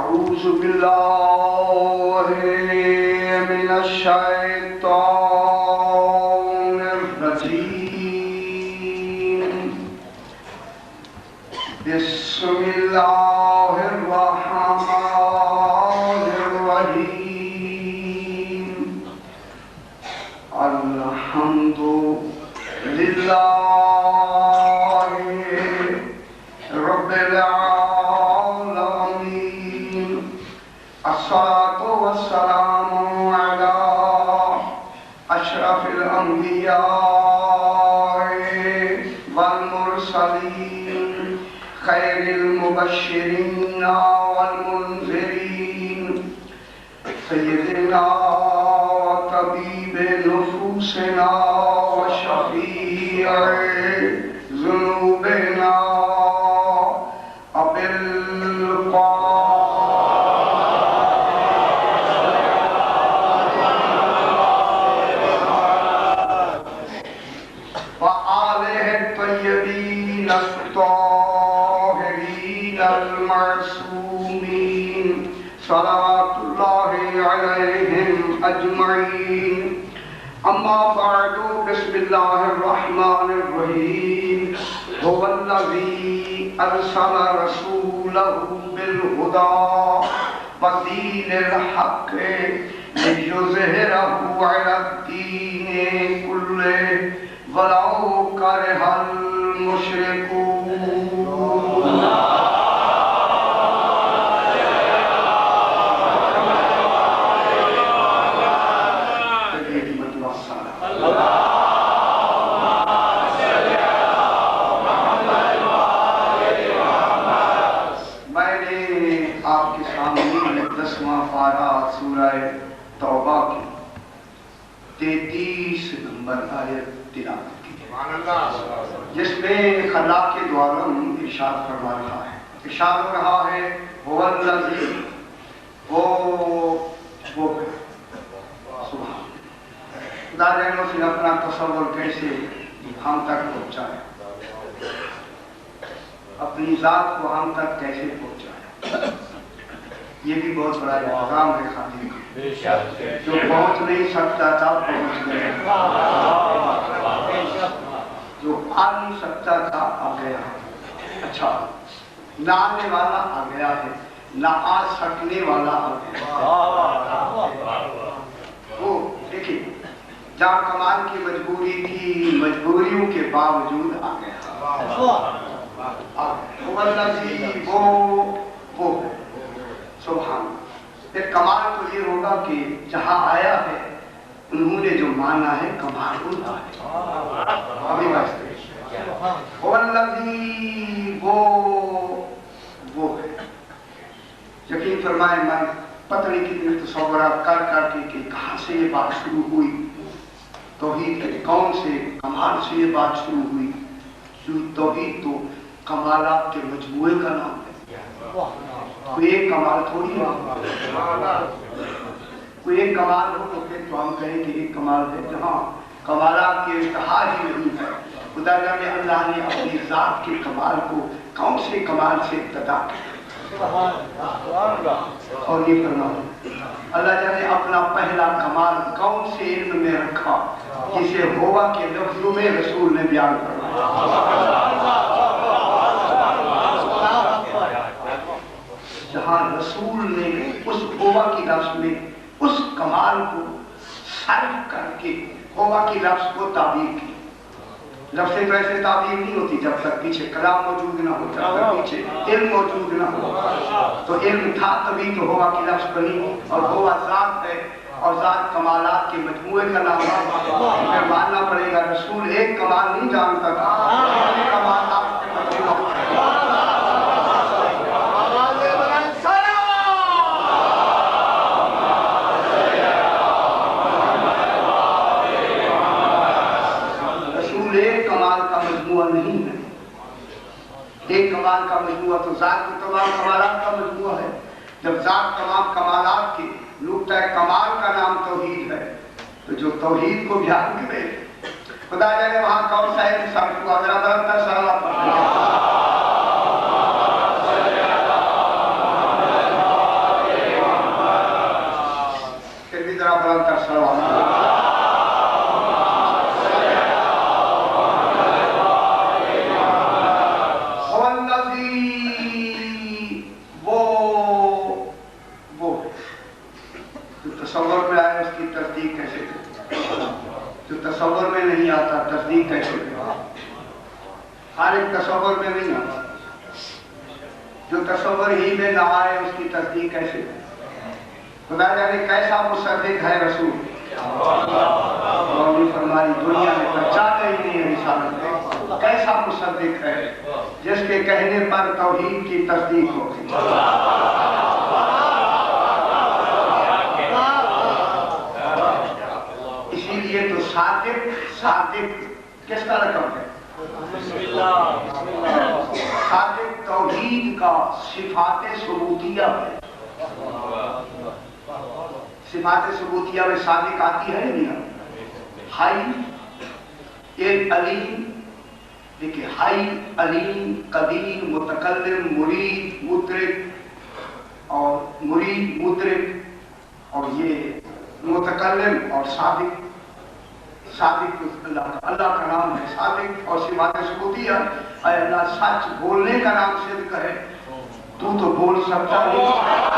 أعوذ بالله من الشيطان الرجيم بسم الله الرحمن الرحيم الحمد لله رب العالمين الصلاة والسلام على أشرف الأنبياء والمرسلين خير المبشرين والمنذرين سيدنا وطبيب نفوسنا وشفيع ذنوبنا أبي وآله الطيبين الطاهرين المعصومين صلوات الله عليهم أجمعين أما بعد بسم الله الرحمن الرحيم هو الذي أرسل رسوله بالهدى ودين الحق ليظهره على الدين كله ولو كره المشركون توبہ کی 33 نمبر آیت تلاوت کی جس میں خلا کے دوارم ارشاد فرما رہا ہے ارشاد ہو رہا ہے هو الذی وہ سبحان خدا جانو سے اپنا تصور کیسے ہم تک پہنچائے اپنی ذات کو ہم تک کیسے پہنچائے یہ بھی بہت بڑا احترام ہے خادم کا جو پہنچ نہیں سکتا تھا پہنچ گیا جو آ نہیں سکتا تھا آ گیا اچھا نہ آنے والا آ گیا ہے نہ آ سکنے والا آ گیا وہ دیکھیں جہاں کمال کی مجبوری تھی مجبوریوں کے باوجود آ گیا وہ سبحان پھر کمال تو یہ ہوگا کہ جہاں آیا ہے انہوں نے جو مانا ہے کمال ہوتا ہے ابھی واسطے وہ ہے یقین فرمائے میں پتہ نہیں کتنے تصورات کر کے کہ کہاں سے یہ بات شروع ہوئی توحید کے کون سے کمال سے یہ بات شروع ہوئی توحید تو کمالات کے مجموعے کا نام ہے کوئی ایک کمال تھوڑی ہے کوئی ایک کمال ہو تو پھر تو ہم کہیں کہ ایک کمال ہے جہاں کمالات کے انتہا ہی نہیں ہے خدا جانے اللہ نے اپنی ذات کے کمال کو کون سے کمال سے ابتدا کیا اور یہ فرمایا اللہ جانے اپنا پہلا کمال کون سے علم میں رکھا جسے ہوا کے لفظوں میں رسول نے بیان فرمایا جہاں رسول نے اس ہوا کی لفظ میں اس کمال کو صرف کر کے ہوا کی لفظ کو تعبیر کی لفظ تو ایسے تعبیر نہیں ہوتی جب تک پیچھے کلام موجود نہ ہو جب تک پیچھے علم موجود نہ ہو تو علم تھا تبھی تو ہوا کی لفظ بنی اور ہوا ذات ہے اور ذات کمالات کے مجموعے کا نام ہے پھر ماننا پڑے گا رسول ایک کمال نہیں جانتا تھا کمالات کے مجموعے نہیں ہے ایک کمال کا مجموعہ تو ذات کے تمام کمالات کا مجموعہ ہے جب ذات تمام کمالات کے نقطہ کمال کا نام توحید ہے تو جو توحید کو بیان کرے خدا جانے وہاں کون سا ہے سب کو حضرت صلی اللہ تصدیق کیسے کرے؟ خالق تصور میں نہیں آتا، جو تصور ہی میں نہ آئے اس کی تصدیق کیسے کرے؟ خدا جانے کیسا مصدق ہے رسول، مولوی فرمائی دنیا میں پہچانا ہی نہیں ہے رسالت میں، کیسا مصدق ہے جس کے کہنے پر توحید کی تصدیق ہوتی ہے۔ اسی لیے تو صادق کس کا رقم ہے؟ صادق توحید کا صفات ثبوتیہ ہے۔ صفات ثبوتیہ میں صادق آتی ہے نہیں آتی؟ حی، ایک علیم، دیکھیں حی، علیم، قدیر، متکلم، مرید، مدرک، اور مرید، مدرک، اور یہ متکلم اور صادق۔ صادق اللہ کا نام ہے صادق، اور صفات ثبوتیہ اے اللہ سچ بولنے کا نام صدق ہے، تو بول سکتا نہیں۔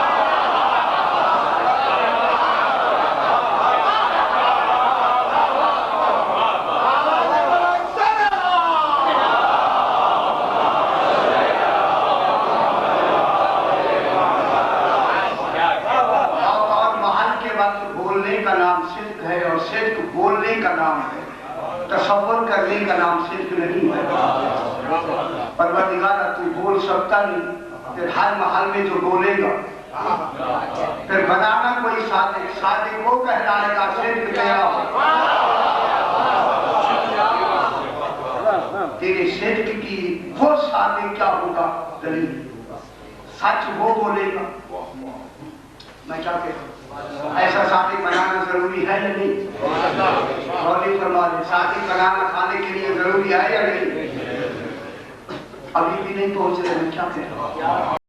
بولنے کا نام ہے، تصور کرنے کا نام صدق نہیں ہے۔ پروردگارہ تو بول سکتا نہیں، پھر ہر محل میں جو بولے گا پھر بنانا کوئی صادق، صادق وہ کہلائے گا صدق تیرا ہو۔ تیرے صدق کی وہ صادق کیا ہوگا دلیل، سچ وہ بولے گا۔ میں کیا کہتا ہوں، ایسا صادق بنانا ضروری ہے یا نہیں؟ مولوی فرما دے صادق بنانا کھانے کے لیے ضروری ہے یا نہیں؟ ابھی بھی نہیں پہنچ رہے، میں کیا کہتا ہوں۔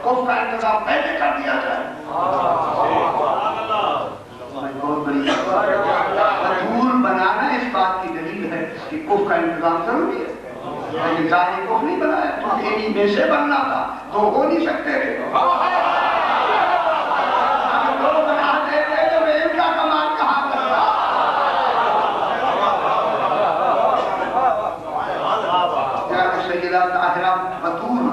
کفر کا انتظام پہلے کر دیا جائے. بہت بڑی فطور بنانا اس بات کی دلیل ہے کہ کفر کا انتظام ضروری ہے. لیکن ظاہری کفر نہیں بنایا، تو انہی میں سے بننا تھا تو ہو نہیں سکتے تھے. اگر دو بنا دیتے تو ان کا کمال کہاں کرتا. جناب سیدہ طاہرہ بطول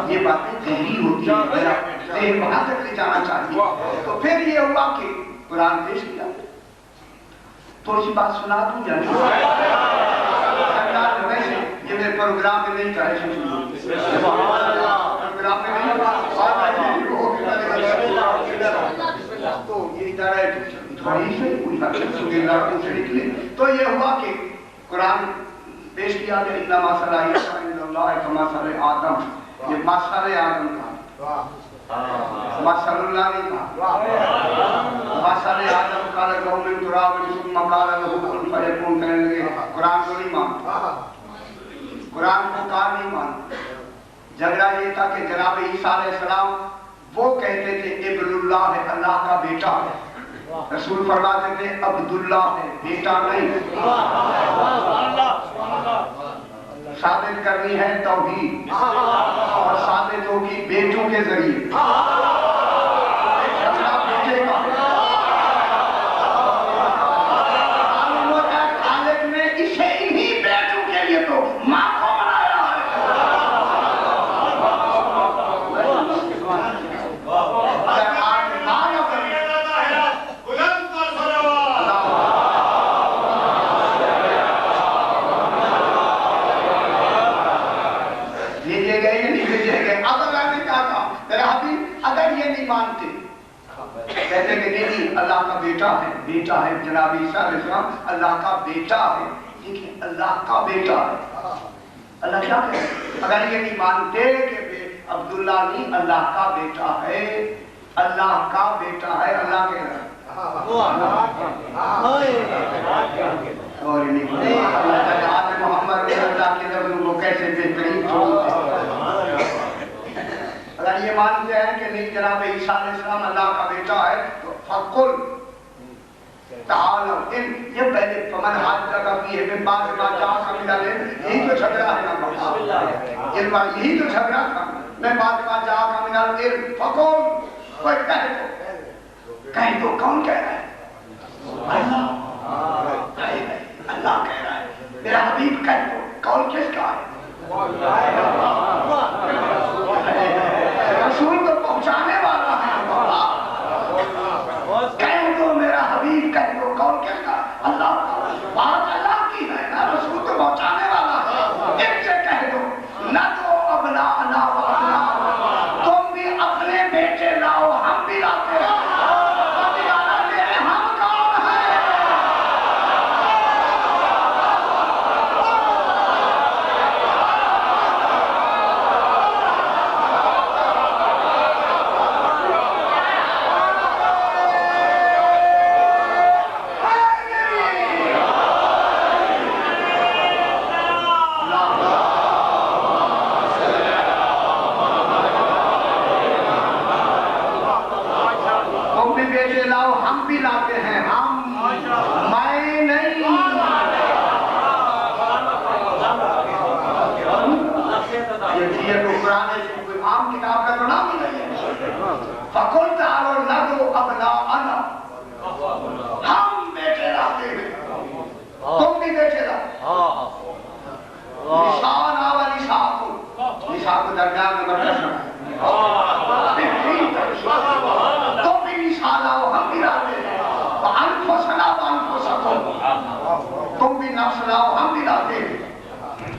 یہ باتیں گہری ہوتی ہیں، میرا ذہن وہاں تک لے جانا چاہیے. تو پھر یہ ہوا کہ قرآن پیش کیا. تھوڑی سی بات سنا دوں یا نہیں؟ ویسے یہ میرے پروگرام میں نہیں چاہے پروگرام میں نہیں تو یہ ادارہ تھوڑی سے نکلے. تو یہ ہوا کہ قرآن پیش کیا کہ انما صلاحیت عند اللہ کما صلی آدم. یہ مثل آدم کا مثل اللہ نہیں کہا. مثل آدم قال له من تراب ثم قال له كن فيكون. کہنے لگے قرآن کو نہیں مان، قرآن کو کہا نہیں مان. جھگڑا یہ تھا کہ جناب عیسیٰ علیہ السلام وہ کہتے تھے ابن اللہ ہے، اللہ کا بیٹا ہے. رسول فرماتے تھے عبداللہ ہے، بیٹا نہیں. ثابت کرنی ہے توحید، اور ثابت ہوگی بیٹوں کے ذریعے. خالق نے اسے انہی بیٹوں کے لیے تو ماں کو بنایا ہے. اگر یہ نہیں مانتے کہتے کہ نہیں اللہ کا بیٹا ہے، بیٹا ہے جناب عیسیٰ علیہ السلام اللہ کا بیٹا ہے. لیکن اللہ کا بیٹا ہے، اللہ کیا کہے؟ اگر یہ نہیں مانتے کہ عبداللہ نہیں اللہ کا بیٹا ہے، اللہ کا بیٹا ہے، اللہ کہہ رہا اور محمد اللہ کے لفظ کو کیسے بہترین چھوڑتے. اگر یہ مانتے ہیں کہ نہیں جناب عیسیٰ علیہ السلام اللہ کا بیٹا ہے تو فقل تعالوا ان. یہ پہلے فمن حاجہ فیہ من بعد ما جاءک من العلم، یہی تو جھگڑا ہے نا، یہی تو جھگڑا تھا. من بعد ما جاءک من العلم فقل، کوئی کہہ دو. کون کہہ رہا ہے؟ اللہ کہہ رہا ہے. میرا حبیب کہہ دو. کون کس کا ہے؟ رسول کو پہنچانے والا ہے. کہہ دو میرا حبیب کہہ دو. کون کس کا؟ اللہ کا. بات اللہ کی ہے نا، رسول کو پہنچانے والا ہے. ان سے کہہ دو نہ تو ابناءنا و ابناءکم، تم بھی اپنے بیٹے لاؤ ہم بھی لاتے ہیں.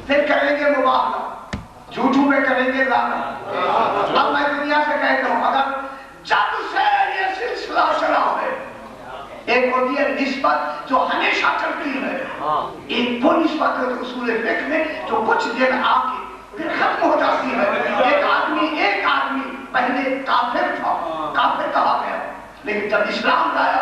پھر کریں گے مباہلہ، جھوٹوں میں کریں گے لعنت. اب میں دنیا سے کہتا ہوں اگر جب سے یہ سلسلہ چلا ہے، ایک ہوتی ہے نسبت جو ہمیشہ چلتی ہے، ایک وہ نسبت ہے اصول فقہ میں جو کچھ دن آ کے پھر ختم ہو جاتی ہے. ایک آدمی پہلے کافر تھا، کافر کہا گیا، لیکن جب اسلام لایا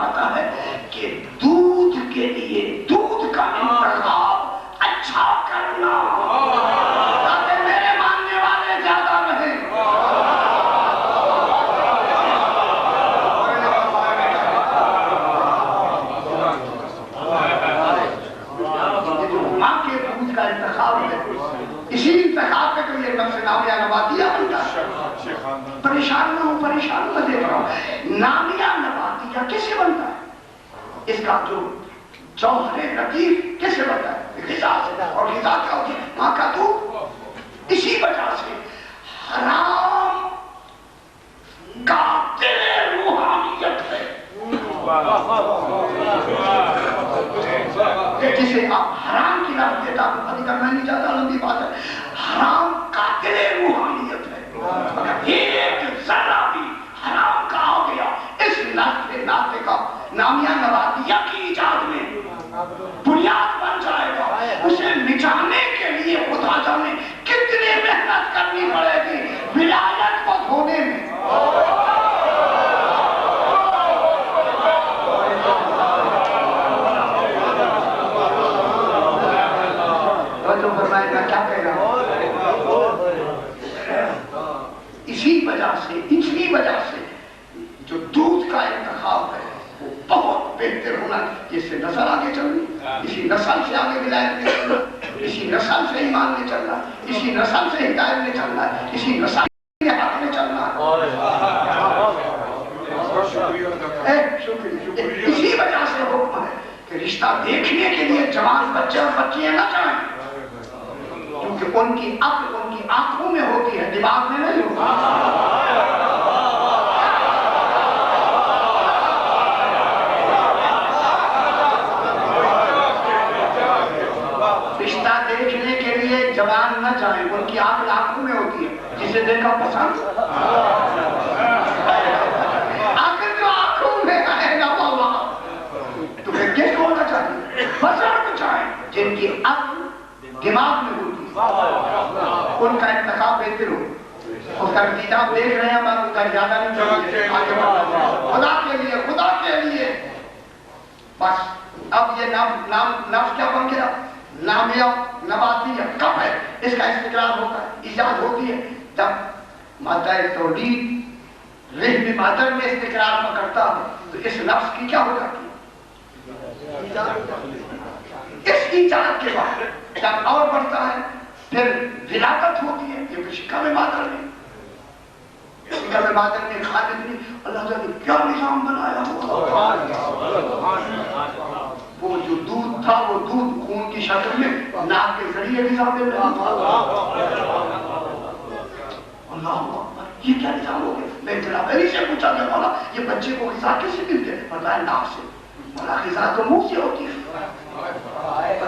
فرماتا ہے کہ دودھ کے لیے دودھ کا انتخاب اچھا کرنا تاکہ میرے ماننے والے زیادہ رہیں. اسی انتخاب کے تو یہ نفس نامیہ نباتیہ بنتا ہے. پریشان نہ ہوں میں دیکھ رہا ہوں نامیہ نباتیہ کیسے بنتا ہے؟ اس کا جو جوہر لطیف کیسے بنتا ہے؟ غذا سے. اور غذا کیا ہوتی ہے؟ ماں کا دودھ. اسی وجہ سے حرام قاتل روحانیت ہے جسے آپ حرام کی لفظ دیتا ہوں. ابھی تک میں نہیں چاہتا لمبی بات ہے. حرام قاتل روحانیت ہے. اگر ایک ذرہ بھی حرام کا ہو گیا اس ناطے کا نامیہ نباتیہ کی ایجاد میں بنیاد بن جائے گا. اسے مٹانے کے لیے خدا جانے کتنی محنت کرنی پڑے گی ولایت کو دھونے میں. اسی وجہ سے جو دودھ کا انتخاب ہے وہ بہت بہتر ہونا. جس سے نسل آگے چلنی, اسی نسل سے آگے ولایت میں چلنا, اسی نسل سے ایمان میں چلنا, اسی نسل سے ہدایت میں چلنا, اسی نسل سے حق میں چلنا. اسی وجہ سے حکم ہے کہ رشتہ دیکھنے کے لیے جوان بچے اور بچیاں نہ جائیں کیونکہ ان کی عقل ان کی آنکھوں میں ہوتی ہے, دماغ میں نہیں ہوتی. رشتہ دیکھنے کے لیے جوان نہ جائیں, ان کی عقل آنکھوں میں ہوتی ہے. جسے دیکھا پسند عقل جو آنکھوں میں ہے نا بابا تو پھر کس کو ہونا چاہیے؟ پسند چاہیں جن کی عقل دماغ میں ہوتی ہے, ان کا انتخاب بہتر ہو. اس کا نتیجہ آپ دیکھ رہے ہیں, بات کا زیادہ نہیں چاہیے. خدا کے لیے بس. اب یہ نفس کیا بن گیا؟ نامیہ نباتیہ کب ہے اس کا استقرار ہوتا ہے, ایجاد ہوتی ہے جب مادہ تولید رحم مادر میں استقرار پکڑتا ہے. تو اس نفس کی کیا ہو جاتی ہے؟ اس ایجاد کے بعد جب اور بڑھتا ہے پھر ولادت ہوتی ہے. یہ تو شکم مادر میں خالق نے اللہ تعالیٰ نے کیا نظام بنایا ہوا. وہ جو دودھ تھا وہ دودھ خون کی شکل میں ناک کے ذریعے نظام دے رہا تھا. اللہ یہ کیا نظام ہو گیا؟ میں جناب علی سے پوچھا کہ مولا یہ بچے کو غذا کیسے ملتے ہیں؟ بتایا ناک سے. مولا غذا تو منہ سے ہوتی ہے.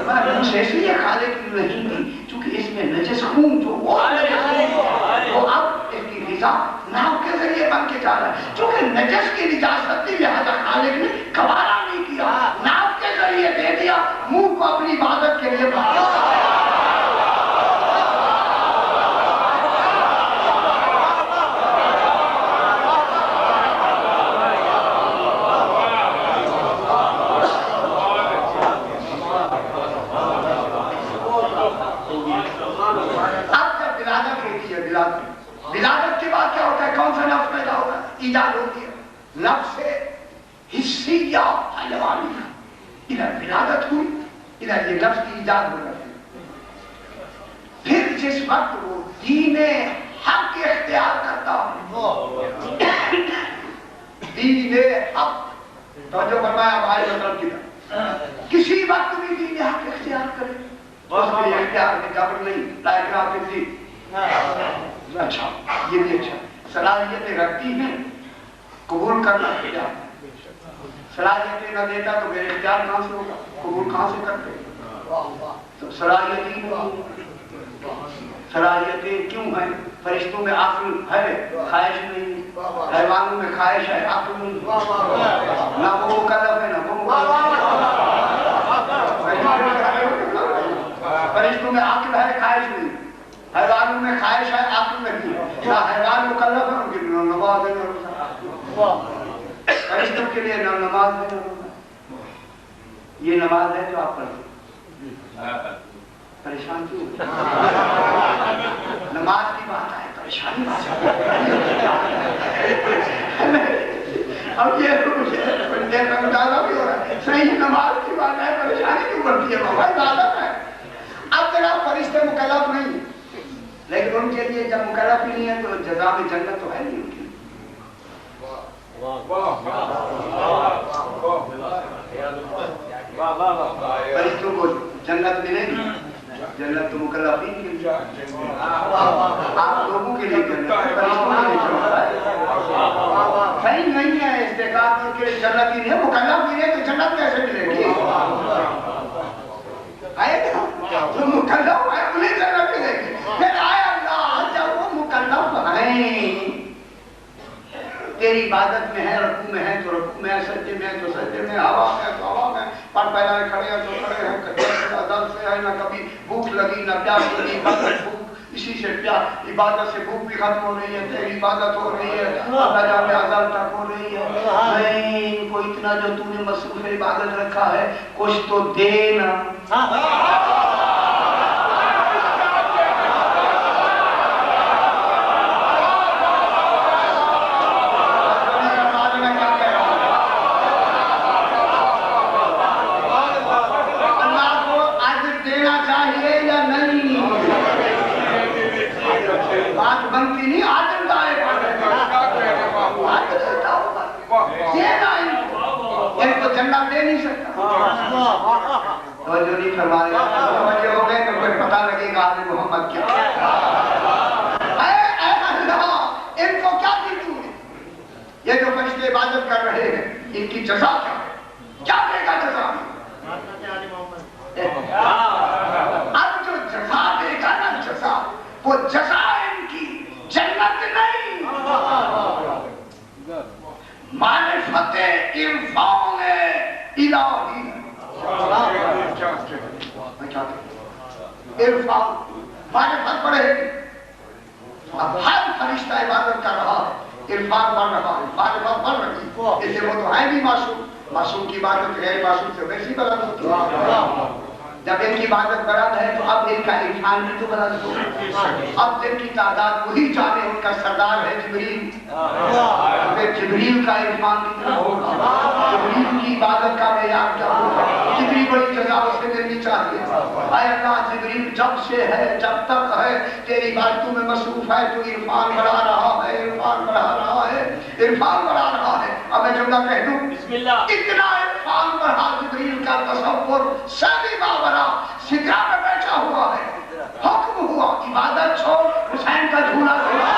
منہ سے اس لیے خالق نہیں تھی چونکہ اس میں نجس خون جو وہ اب اس کی غذا ناک کے ذریعے بن کے جا رہا ہے. چونکہ نجس کی نجاست تھی لہذا خالق نے گوارا نہیں کیا, ناک کے ذریعے دے دیا, منہ کو اپنی عبادت کے لیے بنا. ولادت کے بعد کیا ہوتا ہے؟ کون سا نفس پیدا ہوتا ہے؟ ایجاد ہوتی ہے نفس حسیہ حیوانی. ادھر ولادت ہوئی, ادھر یہ نفس کی ایجاد ہو جاتی ہے. پھر جس وقت وہ دین حق اختیار کرتا ہے, دین حق توجہ فرمایا بھائی مطلب کی کسی وقت بھی دین حق اختیار کرے اس کے اختیار میں جبر نہیں, لا اکراہ فی الدین. اچھا یہ بھی اچھا صلاحیتیں رکھتی ہیں قبول کرنا اختیار. صلاحیتیں نہ دیتا تو میرے اختیار کہاں سے ہوگا, قبول کہاں سے کرتے؟ تو صلاحیتیں کیوں ہیں؟ فرشتوں میں عقل ہے, خواہش نہیں. حیوانوں میں خواہش ہے, عقل نہیں. نہ وہ مکلف ہے نہ وہ فرشتوں میں عقل ہے, خواہش نہیں. حیوانوں میں خواہش ہے, عقل نہیں. نہ حیوان مکلف ہے, فرشتے فرشتوں کے لیے نہ نماز ہے نہ روزہ. یہ نماز ہے جو آپ پڑھتے پریشان کیوں؟ نماز کی بات ہے پریشانی اب یہ اندازہ بھی ہو رہا ہے صحیح نماز کی بات ہے پریشانی کیوں بڑھتی ہے بابا عبادت ہے. اب تک آپ فرشتے مکلف نہیں لیکن ان کے لیے جب مکلف ہی نہیں ہے تو جزا میں جنت تو ہے نہیں ان کی. فرشتوں کو جنت ملے گی جنت تو مکلفین کے لیے آپ لوگوں کے لیے جنت فرشتوں کے لیے صحیح نہیں ہے استحقاق ان کے لیے جنت ہی نہیں ہے مکلف نہیں ہے تو جنت کیسے ملے گی جو مکلف ہے انہیں جنت ملے گی. پھر آئے اللہ جب وہ مکلف ہیں تیری عبادت میں ہے رکوع میں ہے تو رکوع میں ہے سجدے میں ہے تو سجدے میں ہوا میں ہے تو ہوا میں پر پہلائے کھڑے ہیں تو کھڑے ہیں درد سے ہے نہ کبھی بھوک لگی نہ پیاس لگی عبادت بھوک اسی سے پیاس عبادت سے بھوک بھی ختم ہو رہی ہے تیری عبادت ہو رہی ہے اللہ جا میں عذاب تک ہو رہی ہے. نہیں ان کو اتنا جو تو نے مصروف عبادت رکھا ہے کچھ تو دینا. توجہ نہیں فرما رہے توجہ ہو گئے تو پھر پتہ لگے گا آدمی محمد کیا اے اللہ ان کو کیا دی تو نے یہ جو فرشتے عبادت کر رہے ہیں ان کی جزا کیا ہے کیا دے گا جزا اب جو جزا دے گا نا جزا وہ جزا ان کی جنت نہیں معرفت عرفان الہی عرفان معرفت بڑھے گی. اب ہر فرشتہ عبادت کر رہا ہے عرفان بڑھ رہا ہے معرفت بڑھ رہی ہے اس لیے وہ تو ہے بھی معصوم معصوم کی عبادت غیر معصوم سے ویسی بلند ہوتی ہے. جب ان کی عبادت بلند ہے تو اب ان کا عرفان بھی تو بلند ہو. اب جن کی تعداد وہی جانے ان کا سردار ہے جبریل. جبریل کا عرفان کتنا ہوگا جبریل کی عبادت کا معیار کیا ہوگا کتنی بڑی جزا اسے دینی چاہیے. اے اللہ جبریل جب سے ہے جب تک ہے تیری عبادتوں میں مصروف ہے تو عرفان بڑھا رہا ہے عرفان بڑھا رہا ہے عرفان بڑھا رہا ہے. اب میں جملہ کہہ دوں اتنا عرفان بڑھا جبریل کا تصور سبھی ماورا سدرا میں بیٹھا ہوا ہے. حکم ہوا عبادت چھوڑ حسین کا جھولا چھوڑ.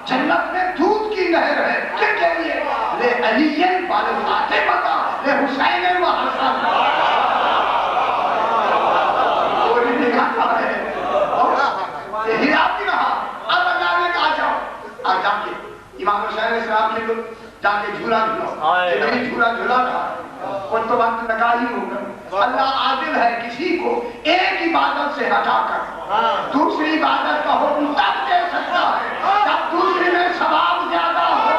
جنت میں دودھ کی نہر ہے کس کے لیے لے علی والے فاطمہ لے حسین و حسن جا کے جھولا جھولا کہ نہیں جھولا جھولا تھا وہ تو وقت لگا ہی ہوگا اللہ عادل ہے کسی کو ایک عبادت سے ہٹا کر دوسری عبادت کا حکم تب دے سکتا ہے جب دوسری میں ثواب زیادہ ہو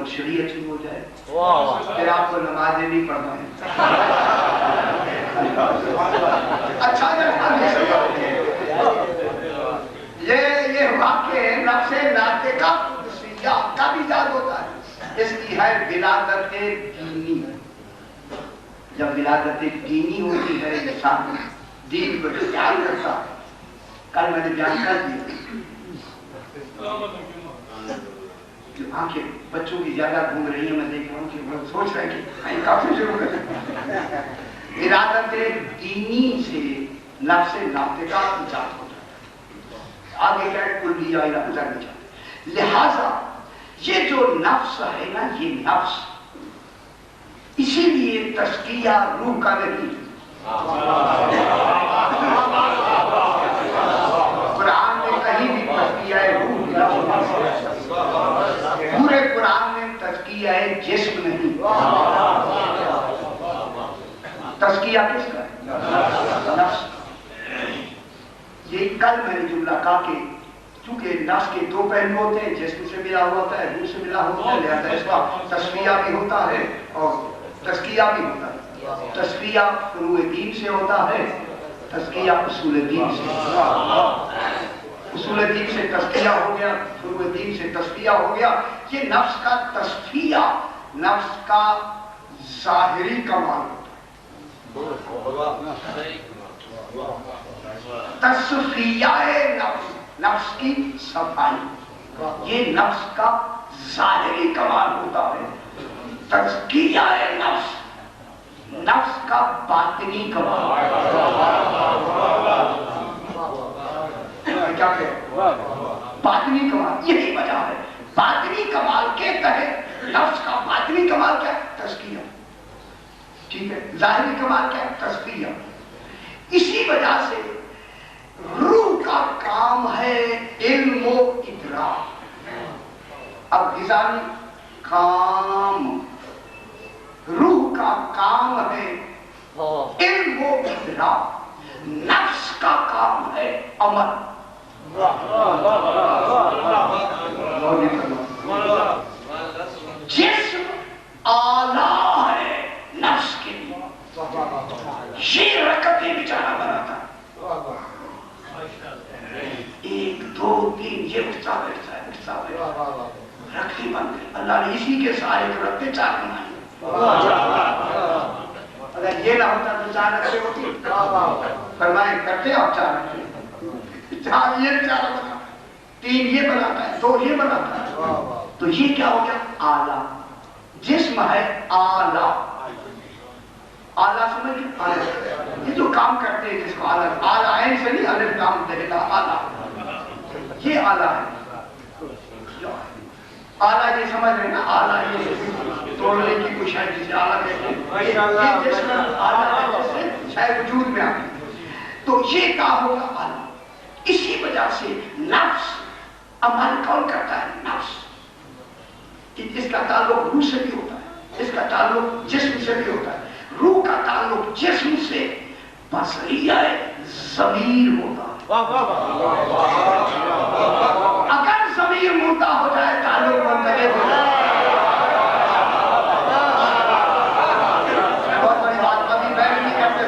شریعت شروع ہو جائے پھر آپ کو نمازیں نہیں پڑھنا ہے اچھا یہ واقع نفس ناطقہ قدسیہ کب ایجاد ہوتا ہے اس کی ہے ولادت دینی جب ولادت دینی ہوتی ہے انسان دین کو اختیار کرتا ہے کل میں نے بیان کر دیا جو آنکھیں بچوں کی زیادہ گھوم رہی ہیں میں دیکھ رہا ہوں کہ وہ سوچ رہے ہیں کہ کافی شروع کریں ارادت دینی سے نفس ناطقہ ایجاد ہوتا ہے آگے کیا ہے کلیہ ارادہ نہیں چاہتے لہذا یہ جو نفس ہے نا یہ نفس اسی لیے تزکیہ روح کا نہیں قرآن میں کہیں بھی تزکیہ روح پورے قرآن میں تزکیہ جسم نہیں تزکیہ کس کا ہے نفس یہ کل میں نے جملہ کہا کہ چونکہ نفس کے دو پہلو ہوتے ہیں جسم سے ملا ہوا ہوتا ہے روح سے ملا ہوتا ہے لہذا اس کا تصفیہ بھی ہوتا ہے اور تزکیہ بھی ہوتا ہے تزکیہ فروع دین سے ہوتا ہے تزکیہ اصول دین سے اصول دین سے تزکیہ ہو گیا فروع دین سے تزکیہ ہو گیا یہ نفس کا تصفیہ نفس کا ظاہری کمال ہوتا ہے تصفیہ نفس کی صفائی یہ نفس کا ظاہری کمال ہوتا ہے تزکیہ نفس نفس کا باطنی کمال کیا کہ باطنی کمال یہی وجہ ہے باطنی کمال کے تحت نفس کا باطنی کمال کیا ہے تزکیہ ٹھیک ہے ظاہری کمال کیا ہے تزکیہ اسی وجہ سے روح کا کام ہے علم و ادراک اب غذائی کام روح کا کام ہے علم و ادراک نفس کا کام ہے عمل جسم آلہ ہے نفس کے لیے یہ رکعتیں بیچارہ بناتا ایک دو تین یہ اٹھتا بیٹھتا رکھتے بن گئے اللہ نے اسی کے سائے کو رکھتے چار بنائی اگر یہ نہ ہوتا تو چار رکھتے ہوتی فرمائے کرتے آپ چار رکھتے چار یہ چار بنا تین یہ بناتا ہے دو یہ بناتا ہے تو یہ کیا ہو گیا آلہ جسم ہے آلہ آلہ سمجھ آلہ یہ جو کام کرتے ہیں جس کو آلہ آلہ عین سے نہیں الف لام دے گا آلہ یہ آلہ ہے آلہ یہ سمجھ رہے ہیں نا آلہ یہ توڑنے کی کوئی شاید جسے آلہ کہتے ہیں یہ جسم آلہ ہے جسے شاید وجود میں آتی تو یہ کام ہوگا آلہ اسی وجہ سے نفس عمل کون کرتا ہے نفس اس کا تعلق روح سے بھی ہوتا ہے اس کا تعلق جسم سے بھی ہوتا ہے روح کا تعلق جسم سے بصریہ ضمیر ہوتا ہے اگر ضمیر مردہ ہو جائے تعلق منتقل ہو جائے. بہت بڑی بات کبھی بیٹھ نہیں کرتے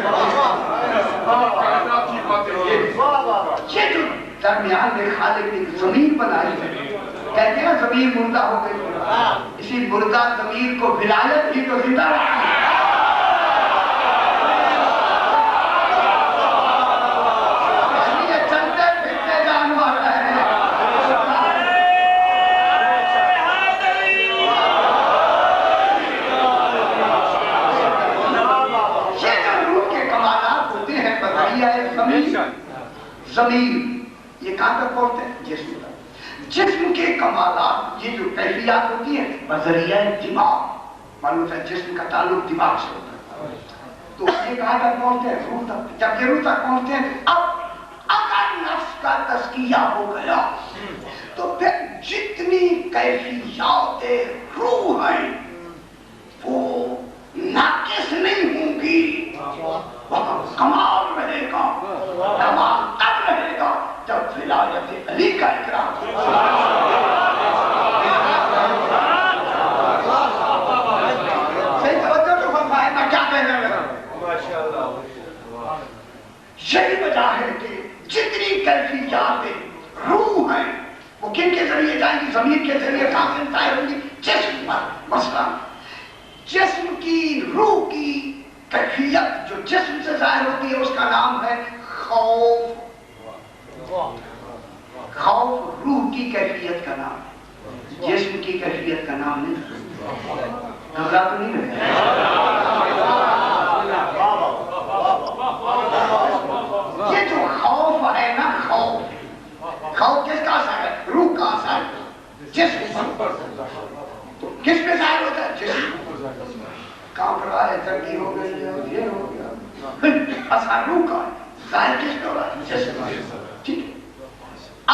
یہ جو درمیان میں خالق نے زمین بنائی ہے کہتے ہیں زمین مردہ ہو گئی اسی مردہ زمین کو ولایت ہی تو زندہ رہا ہے. یہ چلتے پھرتے جانور ہے یہ جو روح کے کمالات ہوتے ہیں بذریعہ زمین زمین یہ کہاں تک پہنچتے ہیں جسم تک. جسم کے کمالات یہ جو کیفیات ہوتی ہیں بذریعہ دماغ معلوم ہے جسم کا تعلق دماغ سے ہوتا ہے تو یہ کہاں تک پہنچتے ہیں روح تک. جب یہ روح تک پہنچتے ہیں اب اگر نفس کا تزکیہ ہو گیا تو پھر جتنی کیفیات روح ہیں وہ ناقص نہیں ہوں گی وہاں کمال رہے گا. کمال تب رہے گا جب ولایت علی کا اقرار صحیح توجہ تو فرمائے میں کیا کہنے لگا. یہی وجہ ہے کہ جتنی کیفیات روح ہیں وہ کن کے ذریعے جائیں گی ضمیر کے ذریعے کہاں سے ظاہر ہوگی جسم پر. مثلا جسم کی روح کی کیفیت جو جسم سے ظاہر ہوتی ہے اس کا نام ہے خوف. خوف روح کی کیفیت کا نام ہے جسم کی کیفیت کا نام نہیں. گھبرا تو نہیں رہے یہ جو خوف ہے نا خوف کس کا اثر ہے روح کا اثر جسم پر. کس پہ ظاہر ہوتا ہے جسم کانپ رہا ہے ترقی ہو گئی ہے یہ ہو گیا اثر روح کا ہے ظاہر کس پہ ہو رہا ہے جسم پر. ٹھیک ہے.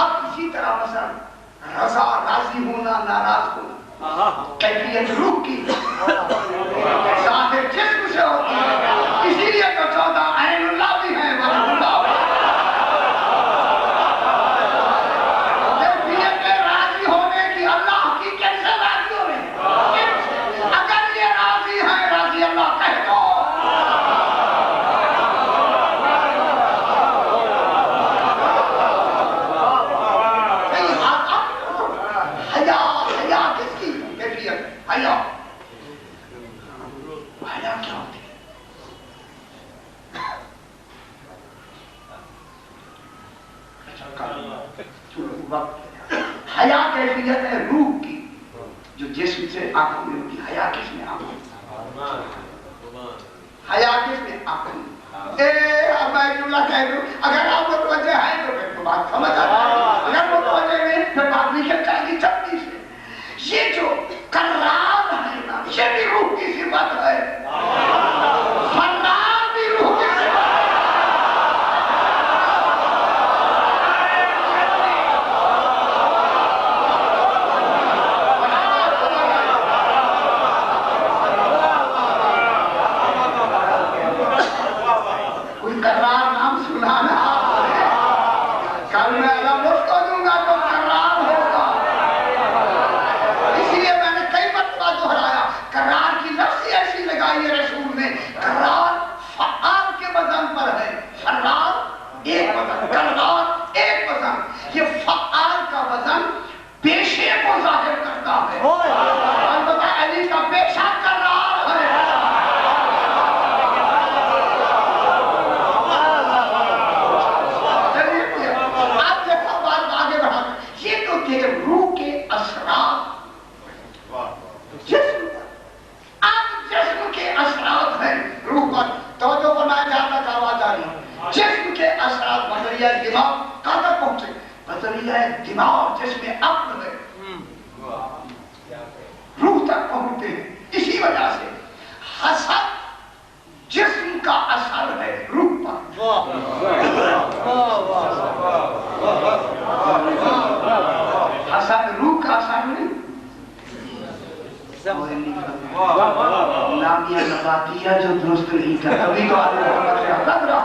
اب اسی طرح مثلا رضا راضی ہونا ناراض ہونا کیفیت روح کی ظاہر جسم سے ہوتی ہے. اسی لیے تو 14 عین اللہ بھی ہے کیفیت راضی ہونے کی اللہ حقیقت سے راضی ہو رہی ہے. اگر یہ راضی ہے راضی اللہ کہہ دو حیا کیفیت ہے روح کی جو جسم سے آنکھوں میں ہوتی. حیا کس میں آنکھوں حیا کس میں آنکھوں میں. میں جملہ کہہ دوں اگر آپ متوجہ ہیں تو پھر تو بات سمجھ آ جائے گی. اگر متوجہ نہیں پھر بات نکل جائے گی چپٹی سے. یہ جو قرار ہے نا یہ بھی روح کی صفت ہے. فرار بھی روح کی صفت ہے. دماغ جس میں عقل ہے روح تک پہنچتے ہیں. اسی وجہ سے حسد جسم کا اثر ہے روح پر. حسد روح کا اثر نہیں. نامیہ نباتیہ جو درست نہیں تھا تبھی تو آدمی محمد سے حسد رہا.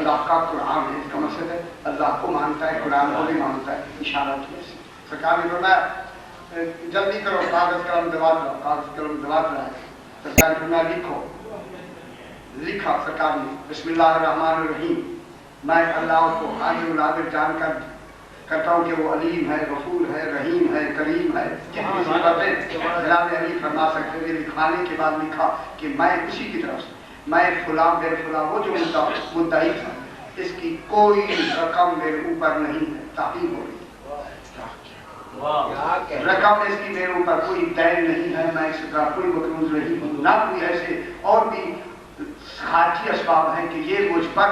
اللہ کا قرآن ہے. اس کا مقصد ہے اللہ کو مانتا ہے, قرآن کو بھی مانتا ہے. اشارہ کیا سے سرکار نے فرمایا جلدی کرو, کاغذ قلم دوات لاؤ. کاغذ قلم دوات لائے. سرکار نے فرمایا لکھو. لکھا سرکار نے بسم اللہ الرحمن الرحیم. میں اللہ کو حاضر العابر جان کر کرتا ہوں کہ وہ علیم ہے, غفور ہے, رحیم ہے, کریم ہے. کتنی صفاتیں جناب علی فرما سکتے تھے. لکھوانے کے بعد لکھا کہ میں اسی کی طرف سے میں فلاں بے فلاں وہ جو مدعی تھا اس کی کوئی رقم میرے اوپر نہیں ہے. تحقیق ہو رہی رقم اس کی میرے اوپر کوئی دین نہیں ہے. میں اس کا کوئی مقروض نہیں ہوں. نہ کوئی ایسے اور بھی خارجی اسباب ہیں کہ یہ مجھ پر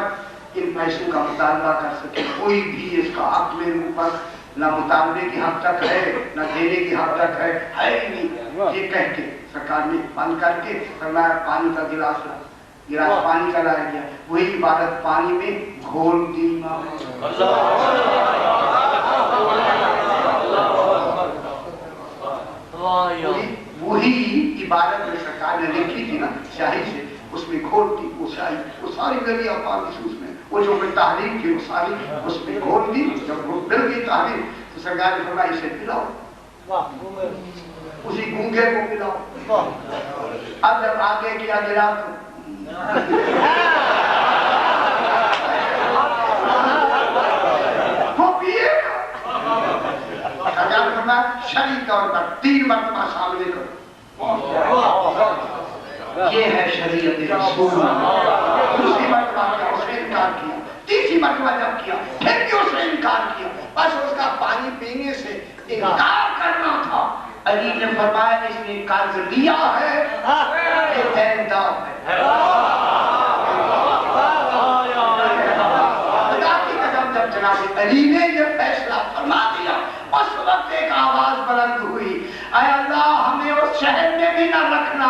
ان پیسوں کا مطالبہ کر سکے. کوئی بھی اس کا حق میرے اوپر نہ مطالبے کی حد تک ہے نہ دینے کی حد تک ہے ہی نہیں. یہ کہہ کے سرکار نے بند کر کے فرمایا پانی کا گلاس لا. گلاس پانی کا لایا گیا. وہی عبادت پانی میں گھول دی. وہی عبادت میں سرکار نے لکھی تھی نا شاہی سے, اس میں گھول دی. وہ شاہی وہ ساری گلی افغان اس میں وہ جو تحریر تھی وہ ساری اس میں گھول دی. جب وہ مل گئی تحریر تو سرکار نے فرمایا اسے پلاؤ, اسی گونگے کو پلاؤ. اب جب آگے کیا گیا وہ پیے گا. سرکار نے فرمایا شرعی طور پر 3 مرتبہ سامنے کرو. یہ ہے شریعت رسول. دوسری مرتبہ کیا اس نے انکار کیا. تیسری مرتبہ جب کیا پھر بھی اس نے انکار کیا. بس اس کا پانی پینے سے انکار کرنا تھا. علی نے فرمایا اس نے قرض لیا ہے, یہ دیندار ہے. خدا کی قسم جب جناب علی نے یہ فیصلہ فرما دیا اس وقت ایک آواز بلند ہوئی, اے اللہ ہمیں اس شہر میں بھی نہ رکھنا.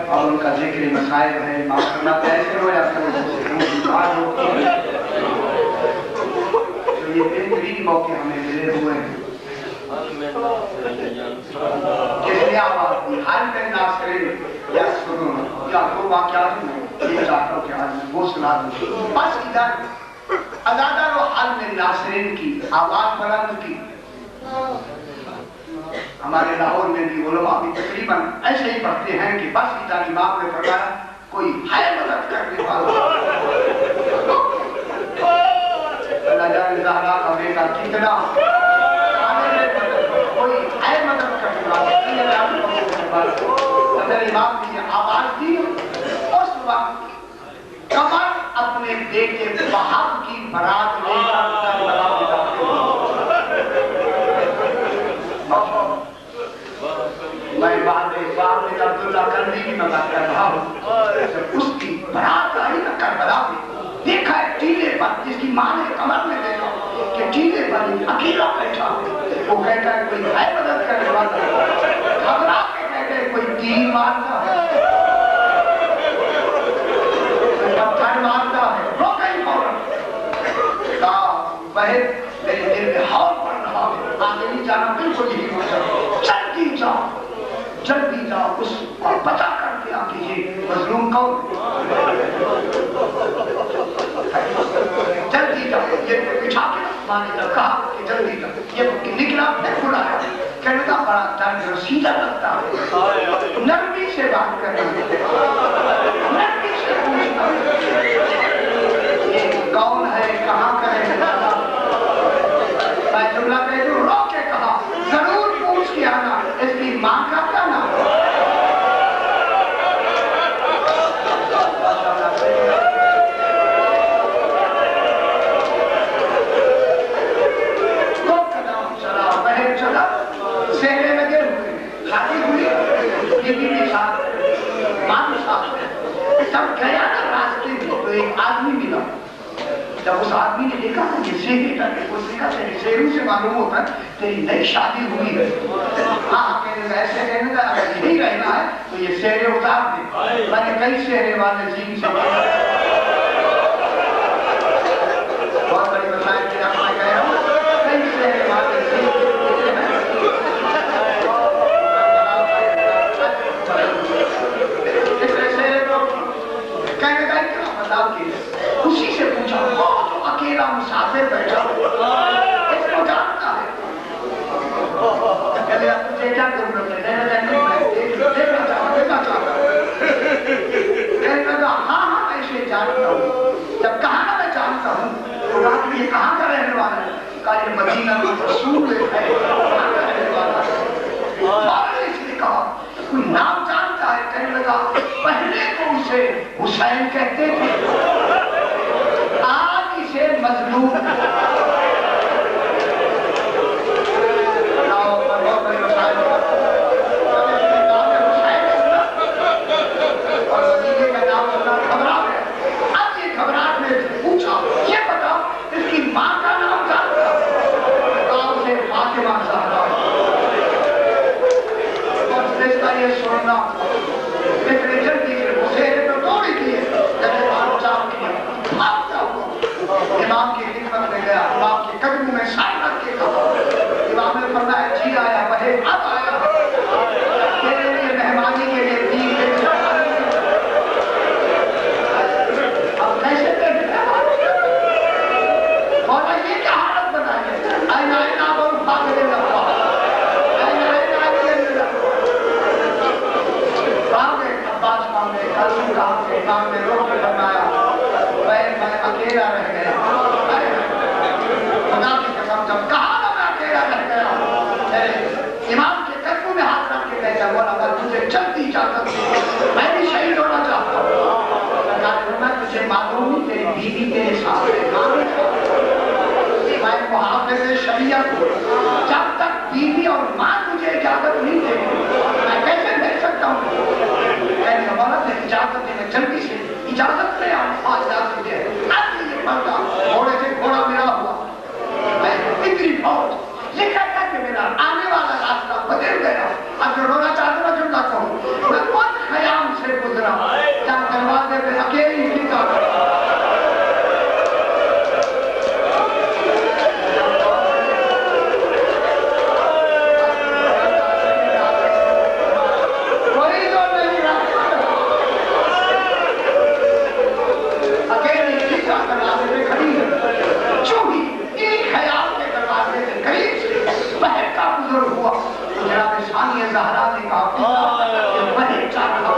اور ان کا ذکر مسائل ہے معاف کرنا ایسے ہو یا تو یہ بہترین موقع ہمیں ملے ہوئے ہیں. کس نے آواز دی ہر میں ناصرین یا سنون یا تو واقعات میں یہ چاہتا ہوں کہ آج میں وہ سنا دوں. بس ادھر ازادہ و حال میں ناصرین کی آواز بلند کی. ہمارے لاہور میں بھی علماء بھی تقریباً ایسے ہی پڑھتے ہیں کہ بس کی تعلیمات میں فرمایا کوئی ہے مدد کرنے والا. اللہ جان زہرا کا بیٹا کتنا کوئی ہے مدد کرنے والا. اگر امام نے یہ آواز دی اس وقت کمر اپنے بیٹے وہاب کی برات لے میں بعد عبداللہ کردی کی مدد کر رہا ہوں. اس کی برات آئی نا کربلا میں دیکھا ہے ٹیلے پر جس کی ماں نے کمر میں دیکھا کہ ٹیلے پر اکیلا بیٹھا. وہ کہتا ہے کوئی ہے مدد کرنے والا. گھبرا کے کہتے ہیں کوئی تیر مارتا ہے کوئی پتھر مارتا ہے. رو گئی فوراً بہن میرے دل میں ہور پڑ رہا ہے آگے نہیں جانا بالکل یہی ہو جائے. جلدی جاؤ اس اور پتا کر دیا کہ یہ مظلوم کون ہے. جلدی جاؤ. یہ بٹھا کے مانے جا کہا کہ جلدی جاؤ. یہ نکلا پھر بلایا کہنے کا بڑا درد رسیدہ لگتا ہے. نرمی سے بات کرنا نرمی سے پوچھنا یہ کون ہے کہاں کا ہے. میں جملہ کہہ دوں رو کے کہا ضرور پوچھ کے آنا اس کی ماں کا کیا نام. جب گیا نا راستے میں تو ایک آدمی ملا. جب اس آدمی نے دیکھا نا یہ شیری کر کے اس نے کہا تیری شیروں سے معلوم ہوتا ہے تیری نئی شادی ہوئی ہے. ہاں کہنے کا ایسے کہنے کا اگر یہی رہنا ہے تو یہ شیرے اتار دے. میں نے کئی شیرے والے جیم سے بہت بڑی مسائل کی آپ میں گیا ہوں. کئی شیرے والے جیم کہنے کا اتنا بتاؤ کہ اسی سے پوچھا وہ جو اکیلا مسافر بیٹھا اس کو جانتا ہے. کہلے آپ تجھے کیا ضرورت ہے؟ دیکھنا چاہتا کہنے لگا ہاں میں اسے جانتا ہوں. جب کہا نا میں جانتا ہوں تو کہا کہ یہ کہاں کا رہنے والا ہے؟ کہا یہ مدینہ میں رسول ہے. کہاں کا رہنے والا ہے؟ اور اس نے کہا کوئی نام جانتا ہے؟ کہنے لگا پہلے تو اسے حسین کہتے تھے آج اسے مظلوم. اب یہ گھبراہٹ میں پوچھا یہ بتاؤ اس کی ماں کا نام جانتا؟ اسے فاطمہ زہرا. اور اس کا یہ سننا اتنے جلدی سے مسیرے تو توڑ دیے جیسے آپ چاپ کیا. اب کیا ہوا؟ امام کی خدمت میں گیا, امام کے قدموں میں سر رکھ کے کہا. امام نے فرمایا جی آیا بھائی اب آیا تیرے لیے مہمانی کے لیے تین اب کیسے مولا یہ کیا حالت بنائی ہے؟ اینا اینا بول پاگلے لگا اینا اینا یہ لگا کامے عباس کامے کلسو کامے امام نے روک کے فرمایا میں اکیلا رہ گیا. خدا کی قسم جب کہا نا میں اکیلا رہ گیا امام کے قدموں میں ہاتھ رکھ کے کہتا مولا میں تجھے جلدی اجازت دے میں بھی شہید ہونا چاہتا ہوں. میں تجھے معلوم نہیں تیری بیوی تیرے ساتھ میں محافظ شریعت ہوں. جب تک بیوی اور ماں تجھے اجازت نہیں دے میں کیسے بھیج سکتا ہوں؟ کہنے مولا نے اجازت دے میں جلدی سے اجازت لے آؤں. اجازت دے اب یہ بندہ گھوڑے سے گھوڑا ملا ہوا میں اتنی بہت یہ کہتا کہ میرا آنے والا راستہ بدل گیا. اب جو رونا چاہتا میں جملہ کہوں میں خود خیام سے گزرا جہاں دروازے پہ اکیلی فضا زہرا نے کہا کہ وہی چاہتا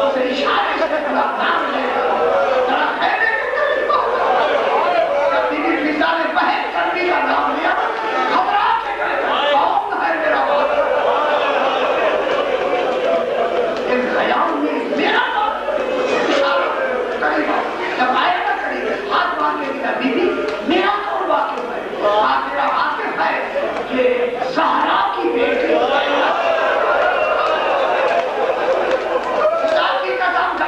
اسے اشارے سے اپنا نام لے ذرا خیمے کے قریب جب بی بی فضا نے بہن کرنی کا نام لیا گھبرا کے کہا کون ہے میرا بات؟ اس خیام میں میرا بات اشارہ قریب جب آئے نا قریب ہاتھ مانگے گا بی بی میرا کون واقف ہے؟ میرا واقف ہے کہ زہرا کی بیٹی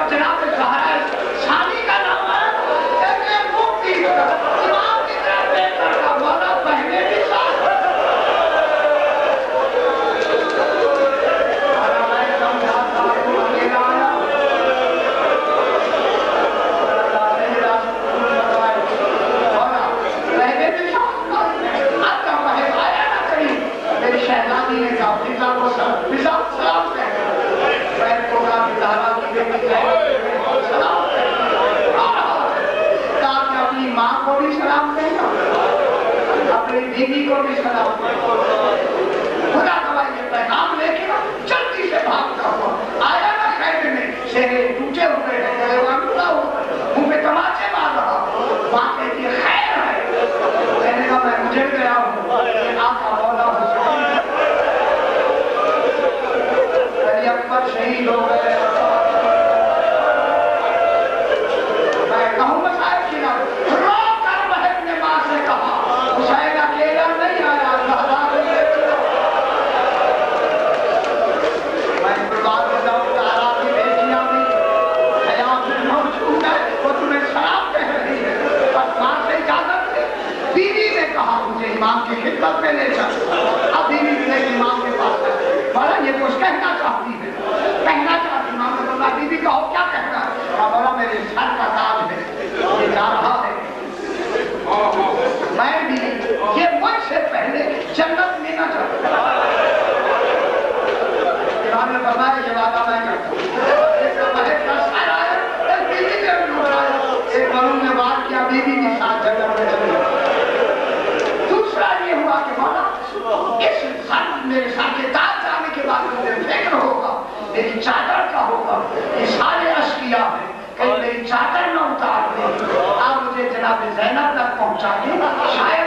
جناب زہرا شانی کا نام ہے ایک مفتی امام کی طرف دیکھ کر کا مولا پہلے بھی ساتھ میں سمجھاتا ہوں اکیلا آیا پہلے بھی ساتھ اب کا پہلے آیا نہ کہیں میری شہزادی نے کہا فضا کو سلام کہہ پہلے کو کہا زہرا کی بیٹی ہے اپنی ماں کو بھی سلام کہنا اپنی بیوی کو بھی سلام کہنا. خدا گواہ یہ پیغام لے کے جلدی سے بھاگتا ہوا آیا نا خیمے میں چہرے ٹوٹے ہوئے ہیں گلے ٹوٹا ہوا منہ پہ تماچے مار رہا. ماں کہتی ہے خیر ہے کہنے کا میں مجھے گیا ہوں آقا مولا حسین علی اکبر شہید ہو گئے. میں کہوں گا صاحب کی نام رو کر بہن نے ماں سے کہا حسین اکیلا نہیں آیا زہرا نے میں قربان ہو جاؤں زہرا کی بیٹیاں بھی خیام میں کی خدمت میں لے چل. ابھی بھی میرے امام کے پاس ہے. مولا یہ کچھ کہنا چاہتی ہے, کہنا چاہتی. امام نے فرمایا بی بی کہو کیا کہنا ہے. کہا مولا میرے سر کا تاج ہے, یہ جا رہا ہے. میں بھی یہ مجھ سے پہلے جنت میں نہ جاتا. امام نے فرمایا یہ وعدہ میں کرتا ہوں. ایک معلوم نے بات کیا بیوی کے ساتھ جنت میں چلی. دوسرا یہ ہوا کہ مولا اس سر میرے ساتھ کے تاج جانے کے بعد مجھے فکر ہوگا میری چادر کا ہوگا. یہ سارے اشکیا ہیں کہیں میری چادر نہ اتار دیں. آپ مجھے جناب زینب تک پہنچا دیں. شاید